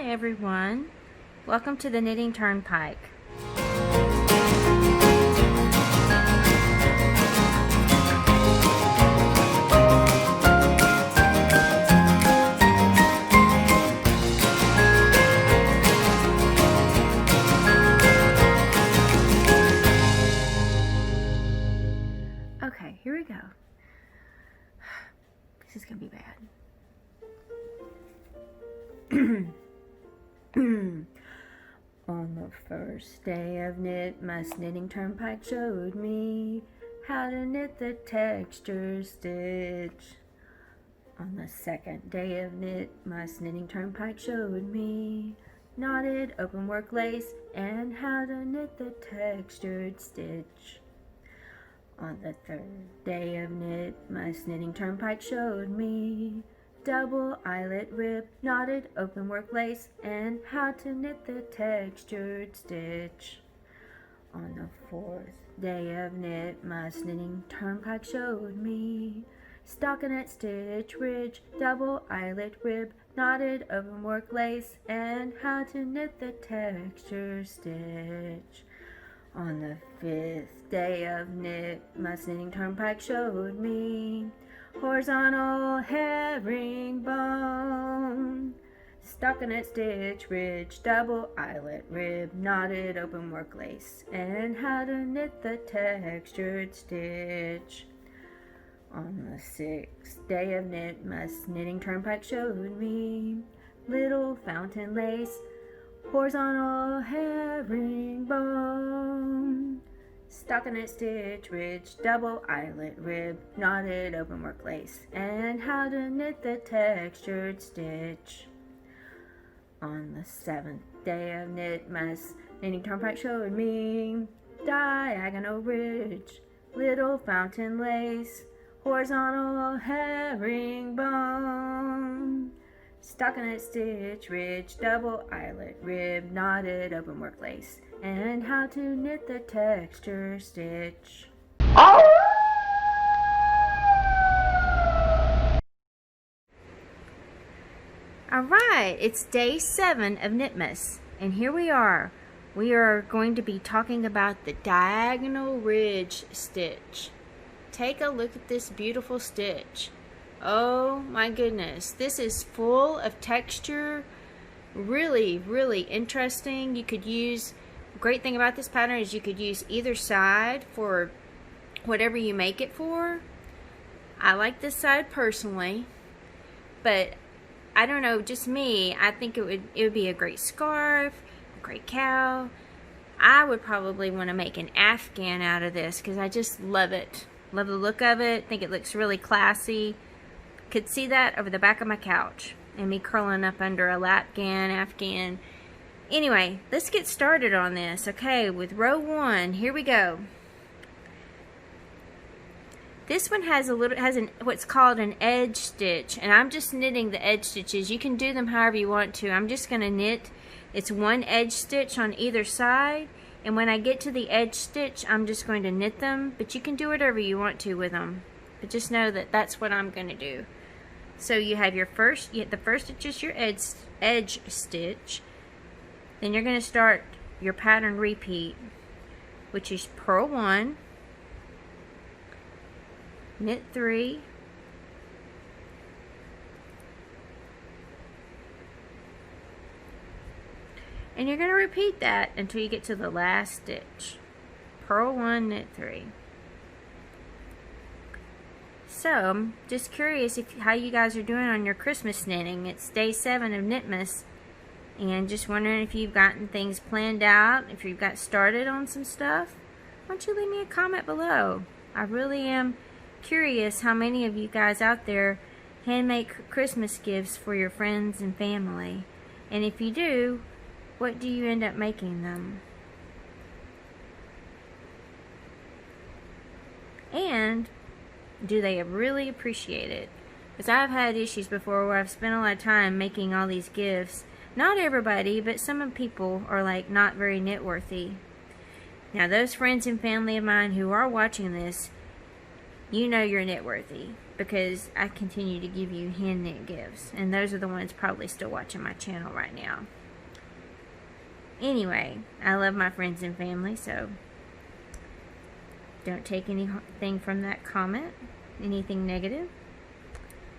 Hi everyone, welcome to the Knitting Turnpike. Okay, here we go. This is gonna be bad. On the first day of Knitmas, Knitting Turnpike showed me how to knit the texture stitch. On the second day of Knitmas, Knitting Turnpike showed me knotted open work lace and how to knit the textured stitch. On the third day of Knitmas, Knitting Turnpike showed me double eyelet rib, knotted open work lace, and how to knit the textured stitch. On the fourth day of Knitmas, Knitting Turnpike showed me stockinette stitch ridge, double eyelet rib, knotted open work lace, and how to knit the texture stitch. On the fifth day of Knitmas, Knitting Turnpike showed me horizontal herringbone, stockinette stitch ridge, double eyelet rib, knotted open work lace, and how to knit the textured stitch. On the sixth day of Knitmas, Knitting Turnpike showed me little fountain lace, horizontal herringbone, stockinette stitch ridge, double eyelet rib, knotted open work lace, and how to knit the textured stitch. On the seventh day of Knitmas, Knitting Turnpike showed me diagonal ridge, little fountain lace, horizontal herringbone, stockinette stitch ridge, double eyelet rib, knotted open work lace, and how to knit the texture stitch. Alright, it's day 7 of Knitmas, and here we are. We are going to be talking about the diagonal ridge stitch. Take a look at this beautiful stitch. Oh my goodness, this is full of texture. Really, really interesting. You could use, great thing about this pattern is you could use either side for whatever you make it for. I like this side personally, but I don't know, just me, I think it would be a great scarf, a great cowl. I would probably want to make an afghan out of this because I just love it. Love the look of it. Think it looks really classy. Could see that over the back of my couch and me curling up under a lapgan, afghan. Anyway, let's get started on this. Okay, with row 1, here we go. This one has what's called an edge stitch, and I'm just knitting the edge stitches. You can do them however you want to. I'm just going to knit. It's one edge stitch on either side, and when I get to the edge stitch, I'm just going to knit them, but you can do whatever you want to with them. But just know that that's what I'm going to do. So you have your first, the first stitch is your edge stitch. Then you're going to start your pattern repeat, which is purl 1, knit 3, and you're going to repeat that until you get to the last stitch. Purl 1, knit 3. So, I'm just curious how you guys are doing on your Christmas knitting. It's day 7 of Knitmas, and just wondering if you've gotten things planned out, if you've got started on some stuff. Why don't you leave me a comment below? I really am curious how many of you guys out there hand make Christmas gifts for your friends and family. And if you do, what do you end up making them? And do they really appreciate it? Because I've had issues before where I've spent a lot of time making all these gifts. Not everybody, but some people are like not very knit worthy. Now those friends and family of mine who are watching this, you know you're knit worthy. because I continue to give you hand knit gifts, and those are the ones probably still watching my channel right now. Anyway, I love my friends and family, so don't take anything from that comment, anything negative.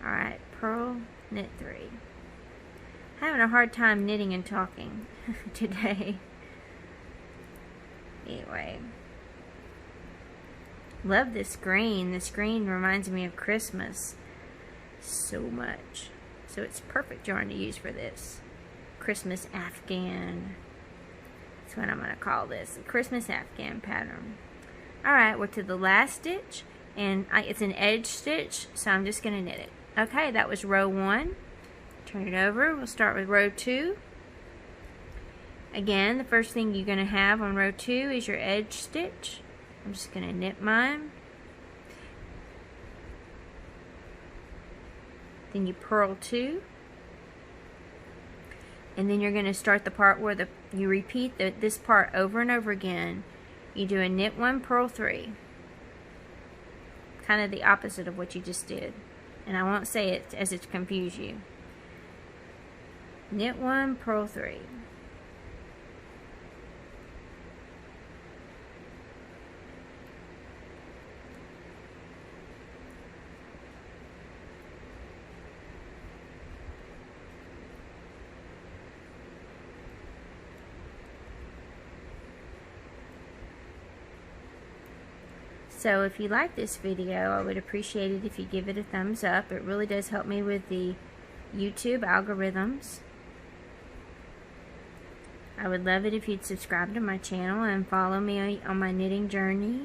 Alright, purl, knit 3. Having a hard time knitting and talking today. Anyway, love this green. This green reminds me of Christmas so much. So it's perfect yarn to use for this. Christmas Afghan. That's what I'm going to call this. A Christmas Afghan pattern. Alright, we're to the last stitch. And it's an edge stitch, so I'm just going to knit it. Okay, that was row 1. Turn it over. We'll start with row 2. Again, the first thing you're going to have on row 2 is your edge stitch. I'm just going to knit mine. Then you purl 2. And then you're going to start the part where you repeat this part over and over again. You do a knit 1, purl 3. Kind of the opposite of what you just did. And I won't say it as it confuse you. Knit 1, purl 3. So if you like this video, I would appreciate it if you give it a thumbs up. It really does help me with the YouTube algorithms. I would love it if you'd subscribe to my channel and follow me on my knitting journey.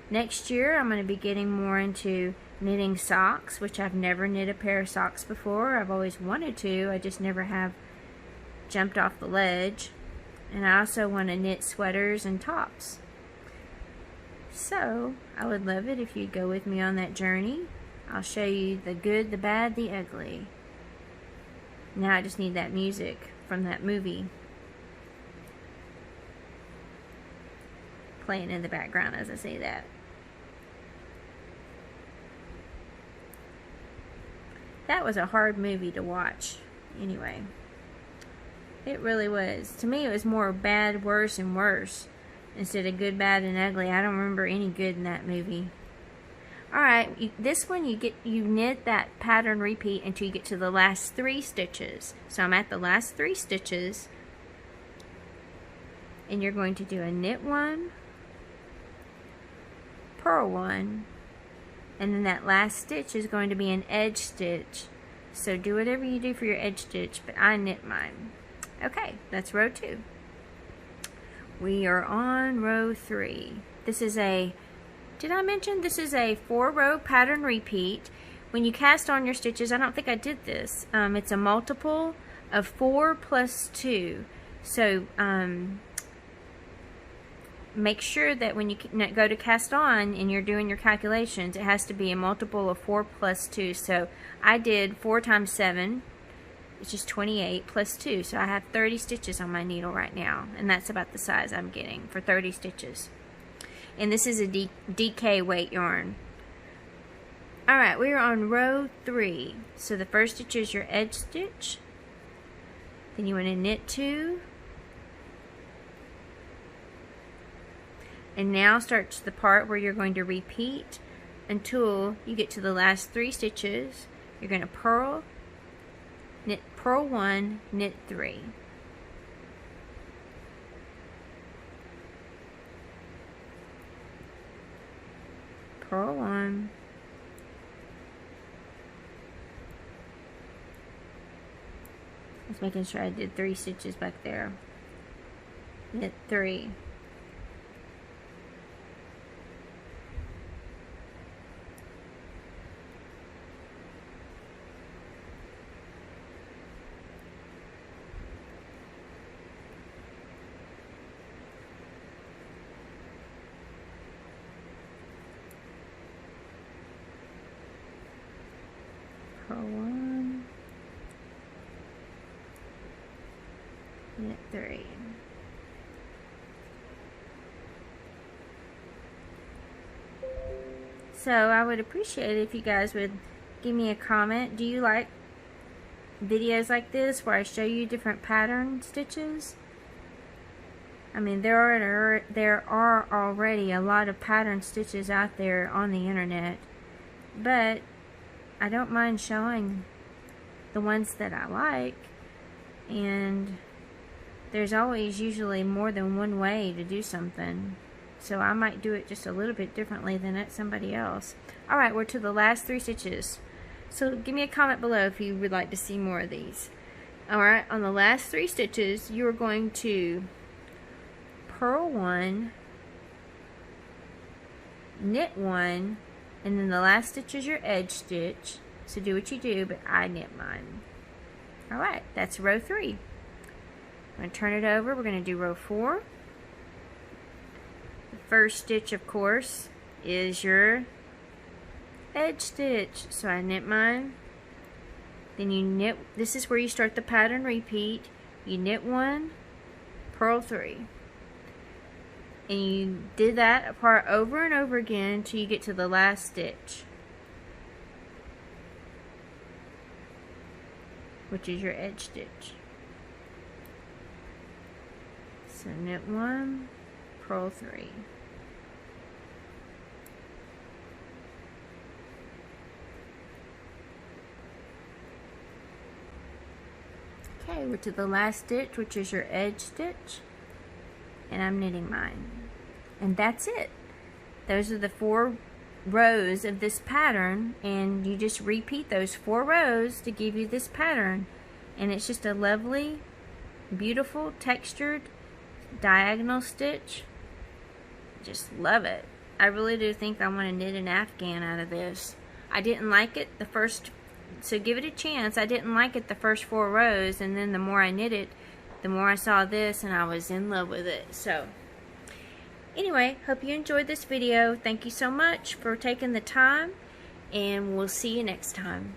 Next year, I'm going to be getting more into knitting socks, which I've never knit a pair of socks before. I've always wanted to, I just never have jumped off the ledge. And I also want to knit sweaters and tops. So, I would love it if you'd go with me on that journey. I'll show you the good, the bad, the ugly. Now I just need that music from that movie playing in the background as I say that. That was a hard movie to watch. Anyway, it really was. To me, it was more bad, worse, and worse instead of good, bad, and ugly. I don't remember any good in that movie. Alright, this one you knit that pattern repeat until you get to the last 3 stitches. So I'm at the last 3 stitches, and you're going to do a knit 1, purl 1, and then that last stitch is going to be an edge stitch. So do whatever you do for your edge stitch, but I knit mine. Okay, that's row 2. We are on row 3. This is did I mention this is a 4-row pattern repeat? When you cast on your stitches, I don't think I did this. It's a multiple of 4 plus 2. So make sure that when you go to cast on and you're doing your calculations, it has to be a multiple of 4 plus 2. So I did 4 times 7. It's just 28 plus 2, so I have 30 stitches on my needle right now, and that's about the size I'm getting for 30 stitches. And this is a DK weight yarn. Alright, we're on row 3. So the first stitch is your edge stitch. Then you want to knit 2. And now starts the part where you're going to repeat until you get to the last 3 stitches. You're going to purl, knit, purl 1, knit 3. Purl 1, just making sure I did 3 stitches back there. Knit 3. Purl 1, knit 3. So I would appreciate it if you guys would give me a comment. Do you like videos like this where I show you different pattern stitches? I mean, there are already a lot of pattern stitches out there on the internet, but I don't mind showing the ones that I like, and there's always usually more than one way to do something, so I might do it just a little bit differently than somebody else. Alright, we're to the last 3 stitches, so give me a comment below if you would like to see more of these. Alright, on the last 3 stitches you are going to purl 1, knit 1, and then the last stitch is your edge stitch. So do what you do, but I knit mine. Alright, that's row 3. I'm going to turn it over. We're going to do row 4. The first stitch, of course, is your edge stitch. So I knit mine. Then you knit, this is where you start the pattern repeat. You knit 1, purl 3. And you did that part over and over again until you get to the last stitch, which is your edge stitch. So knit 1, purl 3. Okay, we're to the last stitch, which is your edge stitch, and I'm knitting mine. And that's it. Those are the 4 rows of this pattern, and you just repeat those 4 rows to give you this pattern, and it's just a lovely, beautiful, textured diagonal stitch. Just love it. I really do think I want to knit an afghan out of this. I didn't like it the first, so give it a chance. I didn't like it the first 4 rows, and then the more I knit it, the more I saw this, and I was in love with it. So anyway, hope you enjoyed this video. Thank you so much for taking the time, and we'll see you next time.